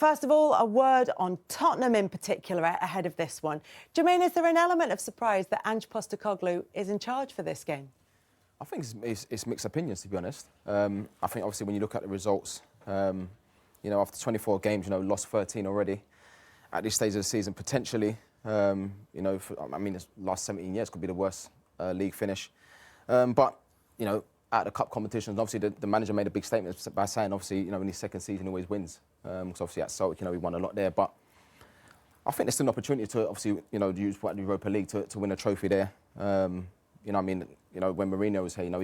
first of all, a word on Tottenham in particular ahead of this one. Jermain, is there an element of surprise that Ange Postecoglou is in charge for this game? I think it's mixed opinions, to be honest. I think, obviously, when you look at the results, you know, after 24 games, you know, lost 13 already. At this stage of the season, potentially, you know, I mean, the last 17 years could be the worst league finish. But, you know, at the cup competitions, obviously, the manager made a big statement by saying, obviously, you know, in his second season, he always wins. Because obviously at Celtic, you know, he won a lot there. But I think there's still an opportunity to, obviously, you know, use the Europa League to win a trophy there. You know, I mean, you know, when Mourinho was here, you know,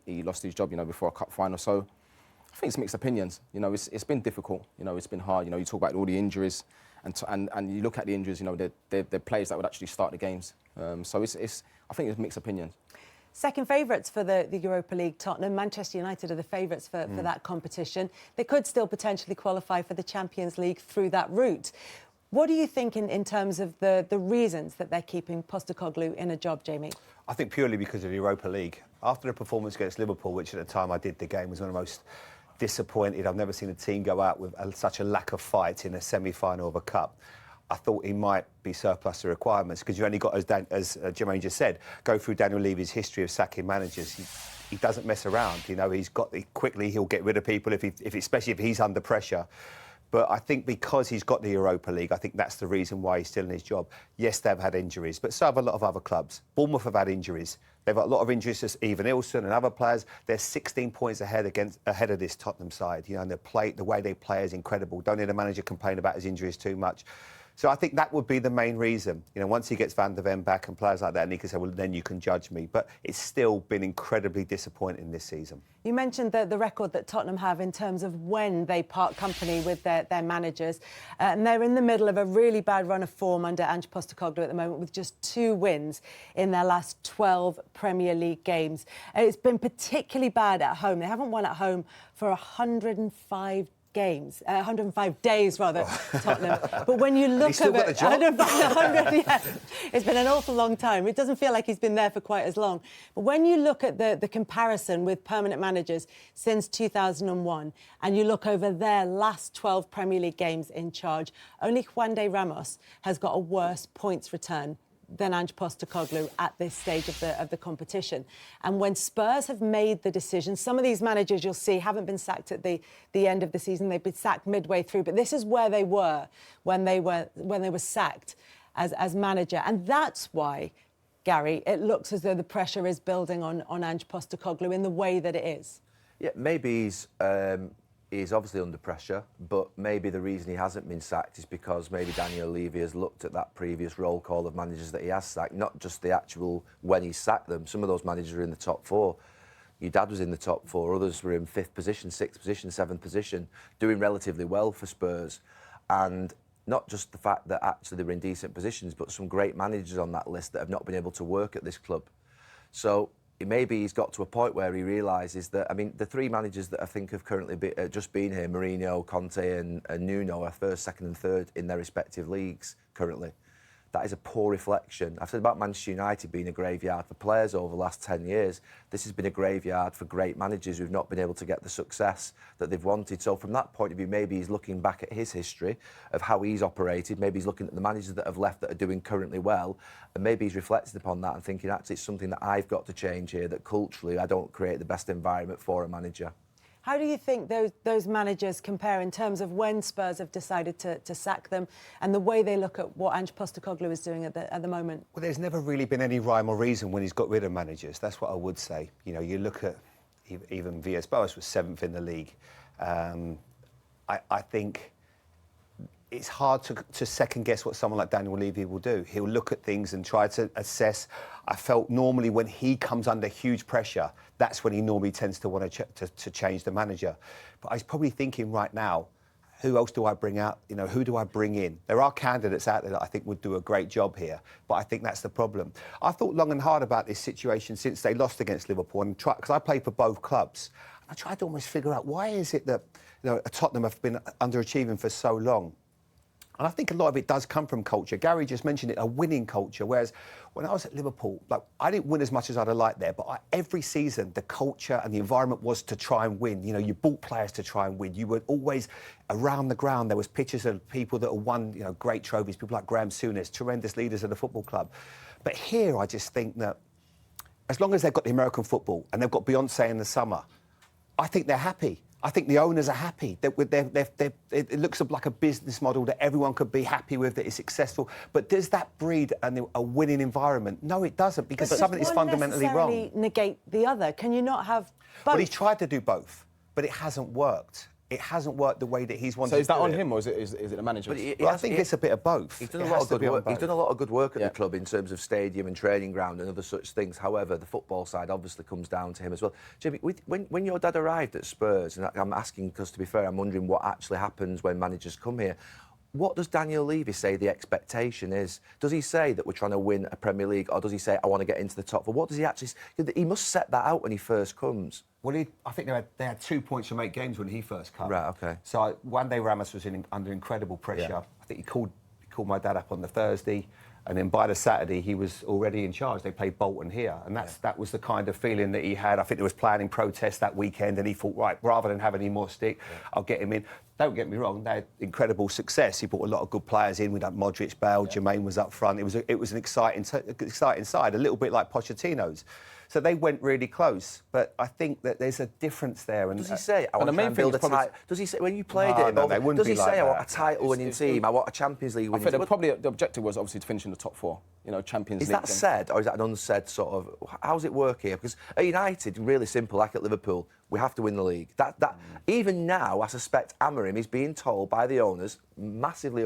he lost his job, you know, before a cup final. So I think it's mixed opinions. You know, it's been difficult. You know, it's been hard. You know, you talk about all the injuries, and you look at the injuries. You know, they're players that would actually start the games. So I think it's mixed opinions. Second favourites for the Europa League, Tottenham. Manchester United are the favourites for that competition. They could still potentially qualify for the Champions League through that route. What do you think in terms of the reasons that they're keeping Postecoglou in a job, Jamie? I think purely because of the Europa League. After the performance against Liverpool, which at the time I did the game, was one of the most disappointed. I've never seen a team go out with such a lack of fight in a semi-final of a cup. I thought he might be surplus to requirements because you only got, as Jermain just said, go through Daniel Levy's history of sacking managers. He doesn't mess around. You know, quickly he'll get rid of people especially if he's under pressure. But I think because he's got the Europa League, I think that's the reason why he's still in his job. Yes, they've had injuries, but so have a lot of other clubs. Bournemouth have had injuries. They've got a lot of injuries to Even Ilson and other players. They're 16 points ahead of this Tottenham side. You know, and the way they play is incredible. Don't hear the manager complain about his injuries too much. So I think that would be the main reason. You know, once he gets Van der Ven back and players like that, and he can say, well, then you can judge me. But it's still been incredibly disappointing this season. You mentioned the record that Tottenham have in terms of when they part company with their managers. And they're in the middle of a really bad run of form under Ange Postecoglou at the moment, with just 2 wins in their last 12 Premier League games. It's been particularly bad at home. They haven't won at home for 105 days, rather, Tottenham. But when you look at it, 100, yeah, it's been an awful long time. It doesn't feel like he's been there for quite as long. But when you look at the comparison with permanent managers since 2001, and you look over their last 12 Premier League games in charge, only Juan de Ramos has got a worse points return than Ange Postecoglou at this stage of the competition. And when Spurs have made the decision, some of these managers you'll see haven't been sacked at the end of the season. They've been sacked midway through, but this is where they were when they were sacked as manager. And that's why, Gary, it looks as though the pressure is building on Ange Postecoglou in the way that it is. Yeah, maybe he's obviously under pressure, but maybe the reason he hasn't been sacked is because maybe Daniel Levy has looked at that previous roll call of managers that he has sacked, not just the actual when he sacked them. Some of those managers are in the top 4. Your dad was in the top 4, others were in 5th position, 6th position, 7th position, doing relatively well for Spurs. And not just the fact that actually they were in decent positions, but some great managers on that list that have not been able to work at this club. So maybe he's got to a point where he realises that, I mean, the 3 managers that I think have currently just been here, Mourinho, Conte and Nuno, are 1st, 2nd and 3rd in their respective leagues currently. That is a poor reflection. I've said about Manchester United being a graveyard for players over the last 10 years. This has been a graveyard for great managers who've not been able to get the success that they've wanted. So from that point of view, maybe he's looking back at his history of how he's operated. Maybe he's looking at the managers that have left that are doing currently well. And maybe he's reflected upon that and thinking, actually, it's something that I've got to change here, that culturally I don't create the best environment for a manager. How do you think those managers compare in terms of when Spurs have decided to sack them and the way they look at what Ange Postecoglou is doing at the moment? Well, there's never really been any rhyme or reason when he's got rid of managers. That's what I would say. You know, you look at even Villas-Boas was 7th in the league. I think it's hard to second-guess what someone like Daniel Levy will do. He'll look at things and try to assess. I felt normally when he comes under huge pressure, that's when he normally tends to want to change the manager. But he's probably thinking right now, who else do I bring out? You know, who do I bring in? There are candidates out there that I think would do a great job here, but I think that's the problem. I thought long and hard about this situation since they lost against Liverpool, and because I played for both clubs. I tried to almost figure out why is it that, you know, Tottenham have been underachieving for so long. And I think a lot of it does come from culture. Gary just mentioned it, a winning culture. Whereas when I was at Liverpool, like, I didn't win as much as I'd have liked there, but every season, the culture and the environment was to try and win. You know, you bought players to try and win. You were always around the ground. There was pictures of people that had won, you know, great trophies, people like Graham Souness, tremendous leaders of the football club. But here, I just think that as long as they've got the American football and they've got Beyonce in the summer, I think they're happy. I think the owners are happy. It looks like a business model that everyone could be happy with, that is successful. But does that breed a winning environment? No, it doesn't, because something is fundamentally wrong. Does one necessarily negate the other? Can you not have both? Well, he's tried to do both, but it hasn't worked. It hasn't worked the way that he's wanted to do it. So is that on him, or is it the manager? Well, I think it's a bit of both. He's done a lot of good work. He's done a lot of good work at the club in terms of stadium and training ground and other such things. However, the football side obviously comes down to him as well. Jimmy, when your dad arrived at Spurs, and I'm asking because, to be fair, I'm wondering what actually happens when managers come here. What does Daniel Levy say the expectation is? Does he say that we're trying to win a Premier League, or does he say, I want to get into the top four? What does he actually... He must set that out when he first comes. Well, I think they had 2 points from 8 games when he first came. Right, OK. So one day Ramos was under incredible pressure. Yeah. I think he called my dad up on the Thursday, and then by the Saturday he was already in charge. They played Bolton here, and that was the kind of feeling that he had. I think there was planning protests that weekend, and he thought, right, rather than have any more stick, I'll get him in. Don't get me wrong, they had incredible success. He brought a lot of good players in. We had Modric, Bale, Jermain was up front. It was an exciting side, a little bit like Pochettino's. So they went really close, but I think that there's a difference there. And does he say, I want to build a title? Does he say, when you played does he say, I want a title-winning team, I want a Champions League winning team? I think the objective was obviously to finish in the top 4, you know, Champions League. Is that said, or is that an unsaid sort of... How does it work here? Because at United, really simple, like at Liverpool, we have to win the league. Even now, I suspect Amorim is being told by the owners, massively,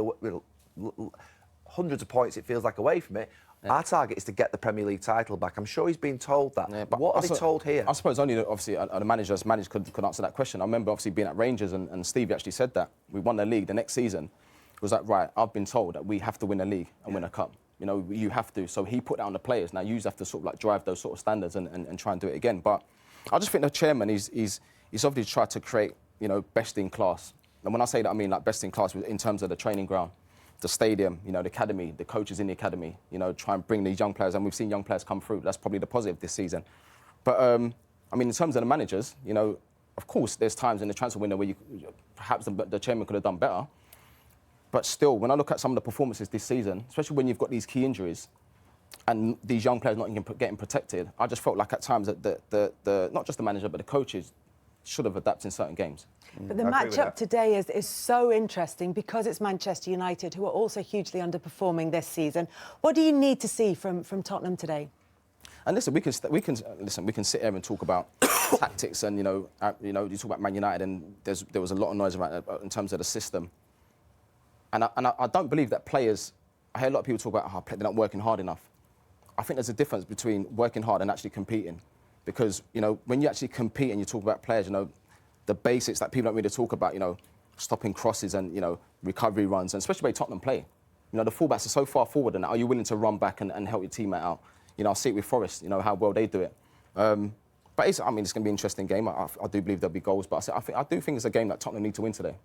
hundreds of points, it feels like, away from it. Yeah. Our target is to get the Premier League title back. I'm sure he's been told that. Yeah, but what are they told here? I suppose only, obviously, the manager could answer that question. I remember, obviously, being at Rangers, and Steve actually said that. We won the league the next season. It was like, right, I've been told that we have to win a league and win a cup. You know, you have to. So he put that on the players. Now, you have to sort of like drive those sort of standards and try and do it again. But I just think the chairman, he's obviously tried to create, you know, best in class. And when I say that, I mean like best in class in terms of the training ground, the stadium, you know, the academy, the coaches in the academy, you know, try and bring these young players, and we've seen young players come through. That's probably the positive this season. But, I mean, in terms of the managers, you know, of course, there's times in the transfer window where perhaps the chairman could have done better. But still, when I look at some of the performances this season, especially when you've got these key injuries and these young players not getting protected, I just felt like at times that not just the manager, but the coaches should have adapted in certain games. But the match-up today is so interesting because it's Manchester United, who are also hugely underperforming this season. What do you need to see from Tottenham today? And listen, we can sit here and talk about tactics, and you talk about Man United, and there was a lot of noise around in terms of the system. And I don't believe that players. I hear a lot of people talk about they're not working hard enough. I think there's a difference between working hard and actually competing, because you know when you actually compete and you talk about players, you know, the basics that people don't really talk about, you know, stopping crosses and, you know, recovery runs, and especially the way Tottenham play. You know, the fullbacks are so far forward, and are you willing to run back and help your teammate out? You know, I see it with Forest, you know, how well they do it. But it's going to be an interesting game. I do believe there'll be goals, but I do think it's a game that Tottenham need to win today.